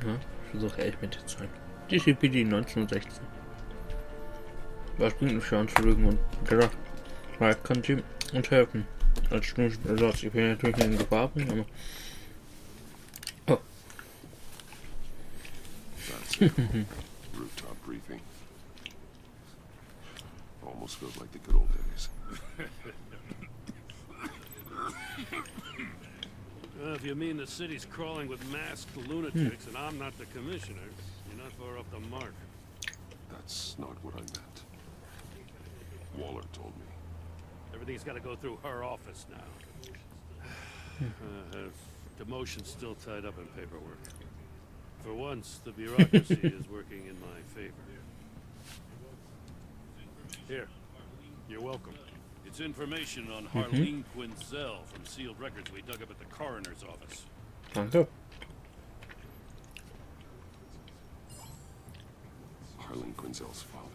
Ja, ich versuche echt mit der Zeit. DCPD 1916. Was bringt mich an zu lügen und gedacht, vielleicht kann Jim uns helfen. Als Ersatz. Ich bin natürlich nicht in Gefahr bringen, aber. Oh. Rooftop briefing. Almost feels like the good old days. If you mean the city's crawling with masked lunatics and I'm not the commissioner, you're not far off the mark. That's not what I meant. Waller told me. Everything's got to go through her office now. Demotion's still tied up in paperwork. For once, the bureaucracy is working in my favor. Here, you're welcome. It's information on Harleen Quinzel from sealed records we dug up at the coroner's office. Danke. Harleen Quinzel's father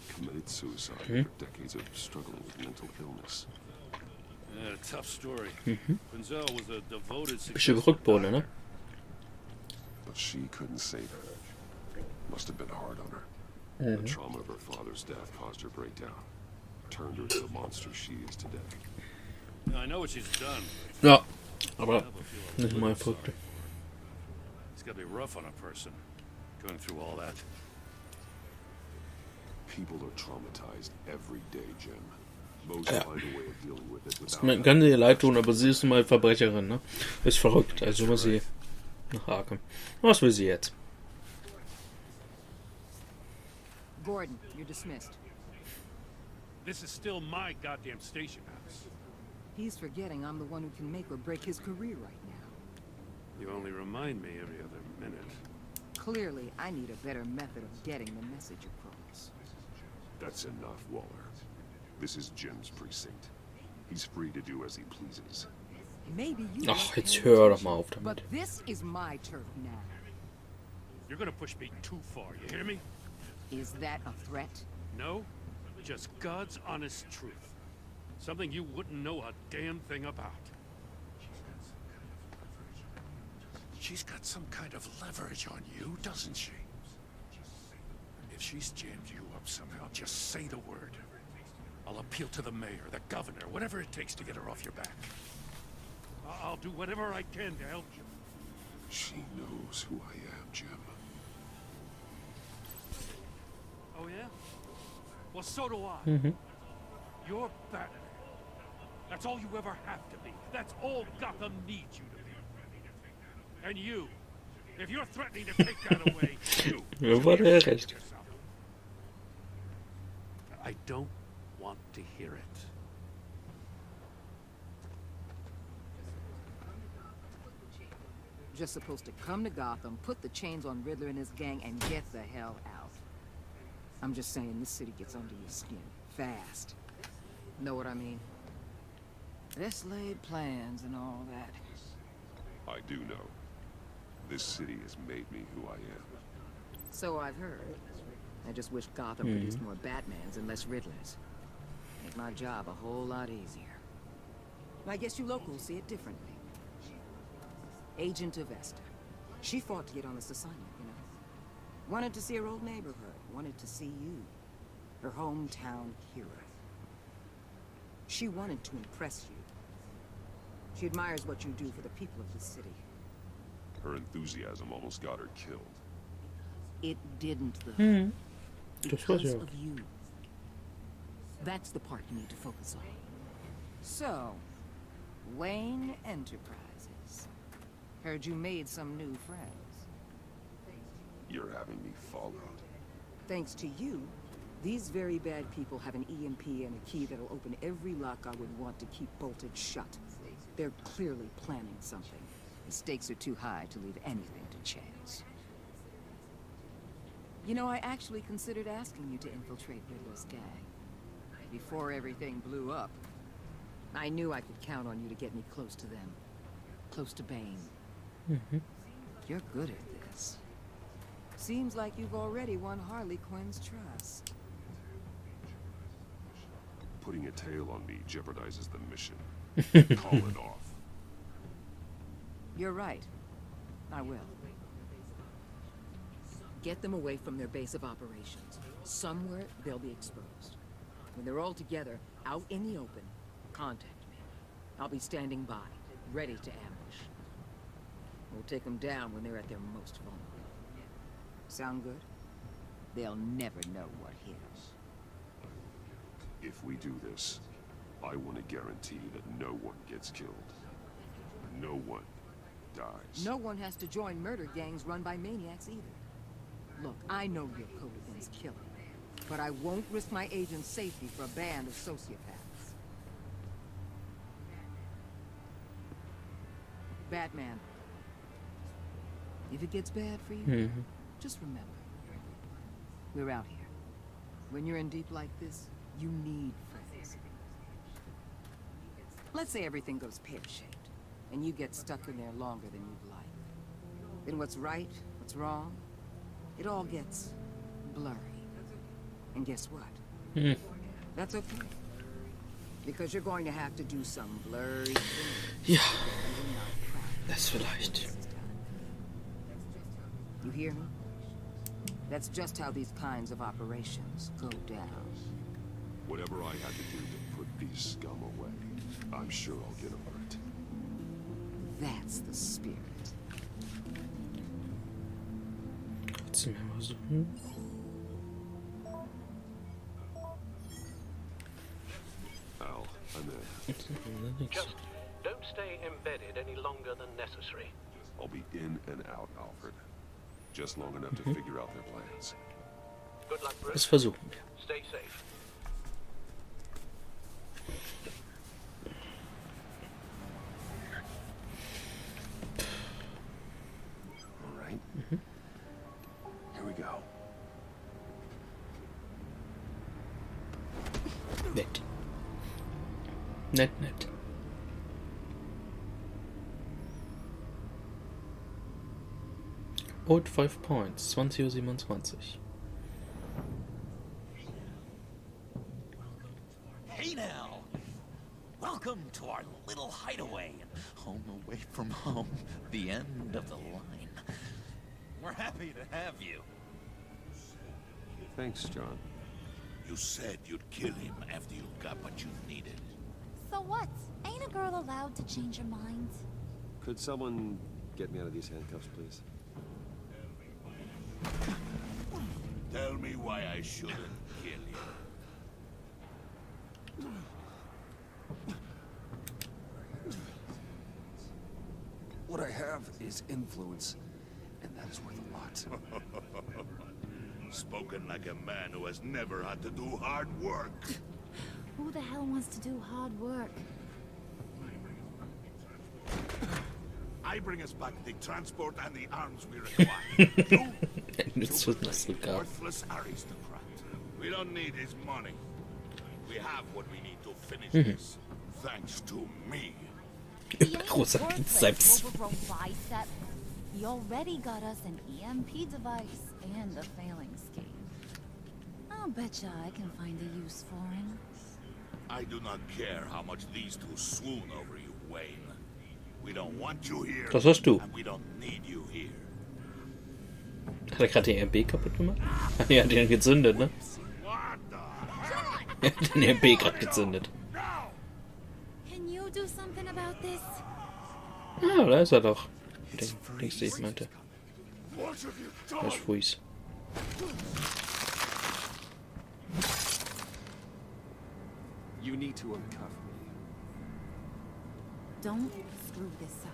committed suicide after decades of struggling with mental illness. Yeah, tough story. Quinzel was a devoted Bisschen gerückt wurde, ne? But she couldn't save her. Must have been hard on her. The trauma of her father's death caused her breakdown. Turned her into the monster she is today. I know what she's done. Ja, aber nicht mal verrückt. It's gotta be rough on a person going through all that. People are traumatized every day, Jim. Most find a way of dealing with it without. Man kann ihr leid tun, aber sie ist nun mal Verbrecherin, ne? Ist verrückt, also muss sie nach Arkham. Was will sie jetzt? Gordon, you're dismissed. This is still my goddamn station house. He's forgetting I'm the one who can make or break his career right now. You only remind me every other minute. Clearly, I need a better method of getting the message across. That's enough, Waller. This is Jim's precinct. He's free to do as he pleases. Maybe you Ach, jetzt hör doch mal auf damit. But this is my turf now. You're gonna push me too far, you hear me? Is that a threat? No, just God's honest truth. Something you wouldn't know a damn thing about. She's got some kind of leverage on you, doesn't she? If she's jammed you up somehow, just say the word. I'll appeal to the mayor, the governor, whatever it takes to get her off your back. I'll do whatever I can to help you. She knows who I am, Jim. Oh, yeah? Well, so do I. You're Batman. That's all you ever have to be. That's all Gotham needs you to be. And you, if you're threatening to take that away, Ja, war der recht. I don't want to hear it. Just supposed to come to Gotham, put the chains on Riddler and his gang, and get the hell out. I'm just saying, this city gets under your skin. Fast. Know what I mean? This laid plans and all that. I do know. This city has made me who I am. So I've heard. I just wish Gotham produced more Batmans and less Riddlers. Make my job a whole lot easier. I guess you locals see it differently. Agent of Esther. She fought to get on this assignment, you know. Wanted to see her old neighborhood. Wanted to see you. Her hometown hero. She wanted to impress you. She admires what you do for the people of the city. Her enthusiasm almost got her killed. It didn't, though. Das Because of you. That's the part you need to focus on. So, Wayne Enterprises. Heard you made some new friends. You're having me followed. Thanks to you, these very bad people have an EMP and a key that'll open every lock I would want to keep bolted shut. They're clearly planning something. The stakes are too high to leave anything to chance. You know, I actually considered asking you to infiltrate Riddler's gang. Before everything blew up, I knew I could count on you to get me close to them. Close to Bane. You're good at this. Seems like you've already won Harley Quinn's trust. Putting a tail on me jeopardizes the mission. Call it off. You're right. I will. Get them away from their base of operations. Somewhere they'll be exposed. When they're all together, out in the open, contact me. I'll be standing by, ready to ambush. We'll take them down when they're at their most vulnerable. Sound good? They'll never know what hit us. If we do this, I want to guarantee that no one gets killed. No one dies. No one has to join murder gangs run by maniacs either. Look, I know your code against killing, but I won't risk my agent's safety for a band of sociopaths. Batman. If it gets bad for you, just remember, we're out here. When you're in deep like this, you need friends. Let's say everything goes pear-shaped, and you get stuck in there longer than you'd like. Then what's right, what's wrong, it all gets blurry. And guess what? That's okay. Because you're going to have to do some blurry things. Ja, das vielleicht. You hear me? That's just how these kinds of operations go down. Whatever I had to do to put these scum away, I'm sure I'll get over it. That's the spirit. Trotzdem immer so. Hm? Al, I'm in. Just don't stay embedded any longer than necessary. I'll be in and out, Alfred. Just long enough to figure out their plans. Good luck, Das Bruce. versuchen wir. Stay safe. All right. Here we go. Nett. Nett, nett. Old 5 points, 20:27 Uhr. Hey now! Welcome to our little hideaway. Home away from home. The end of the line. We're happy to have you. Thanks, John. You said you'd kill him after you got what you needed. So what? Ain't a girl allowed to change her mind? Could someone get me out of these handcuffs, please? Tell me why I shouldn't kill you. What I have is influence, and that is worth a lot. Spoken like a man who has never had to do hard work. Who the hell wants to do hard work? I bring us back the transport and the arms we require. Jetzt wird das sogar. Worthless aristocrat. We don't need his money. We have what we need to finish this. Thanks to me. Großer Bizeps. Overgrown bicep. He already got us an EMP device and a failing scheme. I'll betcha I can find a use for him. I do not care how much these two swoon over you, Wayne. We don't want you here. Das hast du. And we don't need you here. Hat er gerade den RB kaputt gemacht? Ach nee, hat den gezündet, ne? What the? Er hat den RB gerade gezündet. Can you do something about this? Ah, da ist er doch. Den Dings, den ich meinte. What have you Das done? ist Fuis. You need to uncuff me. Don't screw this up.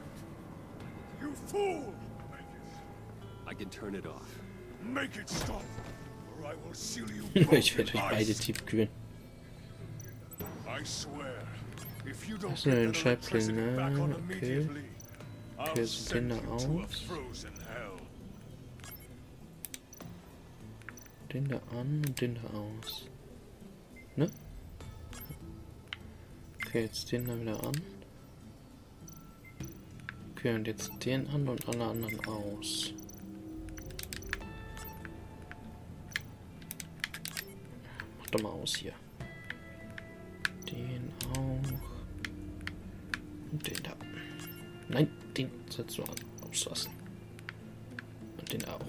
You fool! I can turn it off. Make it stop, or I will seal you Ich both werde in euch beide ice. tief kühlen. I swear, if you don't Das ist nur get ein that Scheibling, electricity back on ne? Okay. immediately, I'll Okay, so send den you da to a aus. frozen hell. Den da an und den da aus. Ne? Okay, jetzt den da wieder an. Okay, und jetzt den an und alle anderen aus. Mach doch mal aus hier. Den auch. Und den da. Nein, den sollst du auslassen. Und den auch.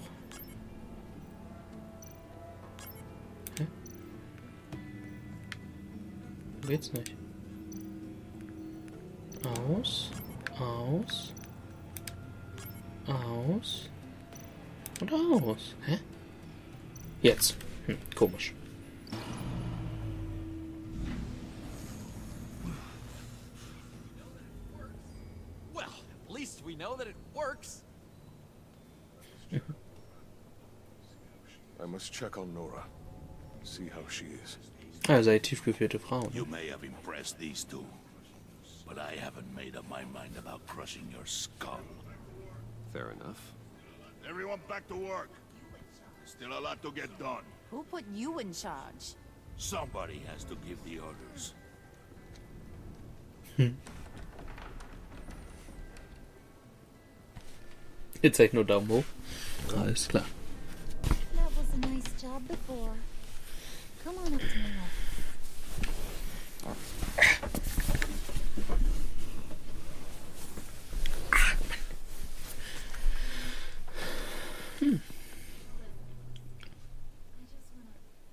Geht's nicht. Aus. Aus. Aus. Und aus. Hä? Jetzt. Komisch. Well, at least we know that it works. I must check on Nora. See how she is. Also eine tief geführte Frau. You may have impressed these two, but I haven't made up my mind about crushing your skull. Fair enough. Everyone back to work. Still a lot to get done. Who put you in charge? Somebody has to give the orders. Jetzt echt nur Daumen hoch. Alles klar. That was a nice job before. Come on up to my office.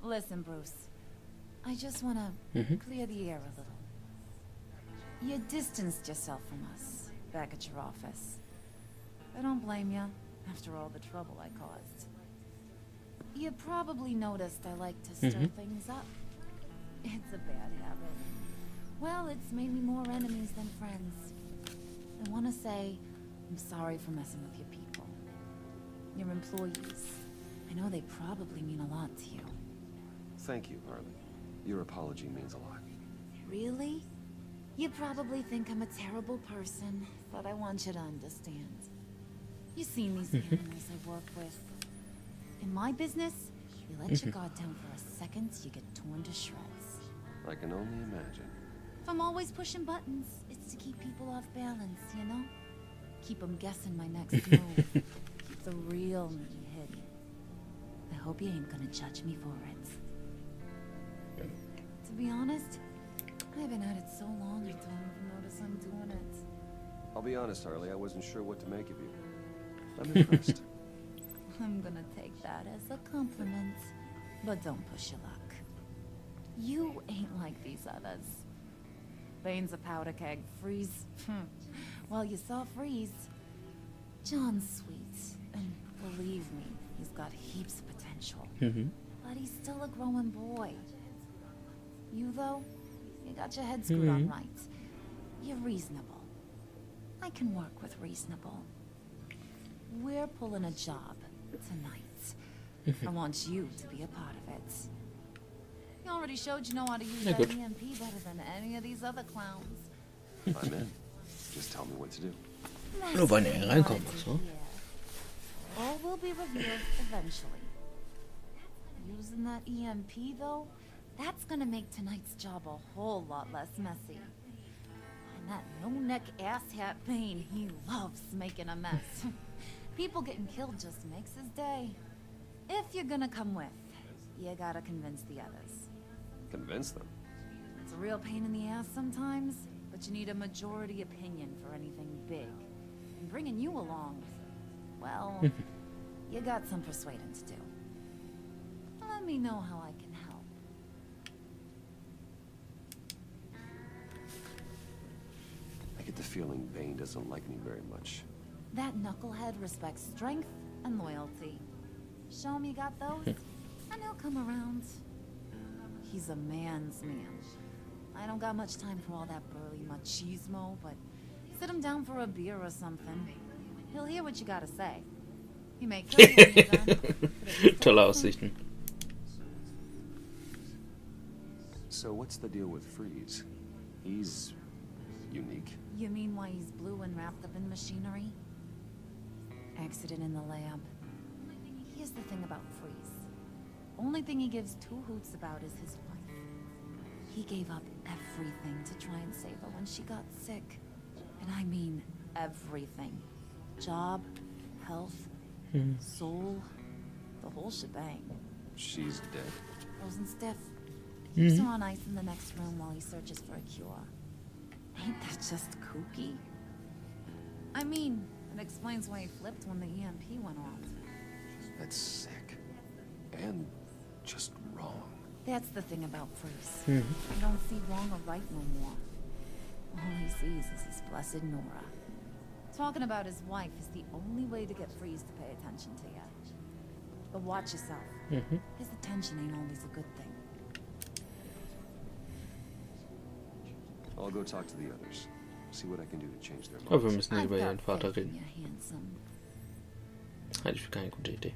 Listen, Bruce. I just want to clear the air a little. You distanced yourself from us back at your office. I don't blame you, after all the trouble I caused. You probably noticed I like to stir things up. It's a bad habit. Well, it's made me more enemies than friends. I want to say I'm sorry for messing with your people. Your employees. I know they probably mean a lot to you. Thank you, Harley. Your apology means a lot. Really? You probably think I'm a terrible person, but I want you to understand. You've seen these animals I work with. In my business, you let your guard down for a second, you get torn to shreds. I can only imagine. If I'm always pushing buttons, it's to keep people off balance, you know? Keep them guessing my next move. Keep the real me hidden. I hope you ain't gonna judge me for it. To be honest, I've been at it so long I don't even notice I'm doing it. I'll be honest, Harley, I wasn't sure what to make of you. I'm impressed. I'm gonna take that as a compliment. But don't push your luck. You ain't like these others. Bane's a powder keg. Freeze. Well, you saw Freeze. John's sweet. And believe me, he's got heaps of potential. But he's still a growing boy. You, though, you got your head screwed on right. You're reasonable. I can work with reasonable. We're pulling a job tonight. I want you to be a part of it. You already showed you know how to use that EMP better than any of these other clowns. I'm in. Just tell me what to do. Nur wann er reinkommt, so. All will be revealed eventually. Using that EMP, though, that's gonna make tonight's job a whole lot less messy. And that no-neck asshat Bane, he loves making a mess. People getting killed just makes his day. If you're gonna come with, you gotta convince the others. Convince them? It's a real pain in the ass sometimes, but you need a majority opinion for anything big. And bringing you along, well, you got some persuading to do. Let me know how I can help. I get the feeling Bane doesn't like me very much. That knucklehead respects strength and loyalty. Show him you got those, and he'll come around. He's a man's man. I don't got much time for all that burly machismo, but sit him down for a beer or something. He'll hear what you gotta say. He may kill you when you're done. Tolle Aussichten. So what's the deal with Freeze? He's unique. You mean why he's blue and wrapped up in machinery? Accident in the lab. Here's the thing about Freeze. Only thing he gives two hoots about is his wife. He gave up everything to try and save her when she got sick. And I mean everything. Job, health, soul, the whole shebang. She's dead. Frozen stiff. Keeps her on ice in the next room while he searches for a cure. Ain't that just kooky? I mean, it explains why he flipped when the EMP went off. That's sick. And just wrong. That's the thing about Freeze. You don't see wrong or right no more. All he sees is his blessed Nora. Talking about his wife is the only way to get Freeze to pay attention to you. But watch yourself. His attention ain't always a good thing. I'll go talk to the others. See what I can do to change their Aber wir minds. müssen nicht über ihren Vater reden. You're handsome. Halte ich für keine gute Idee.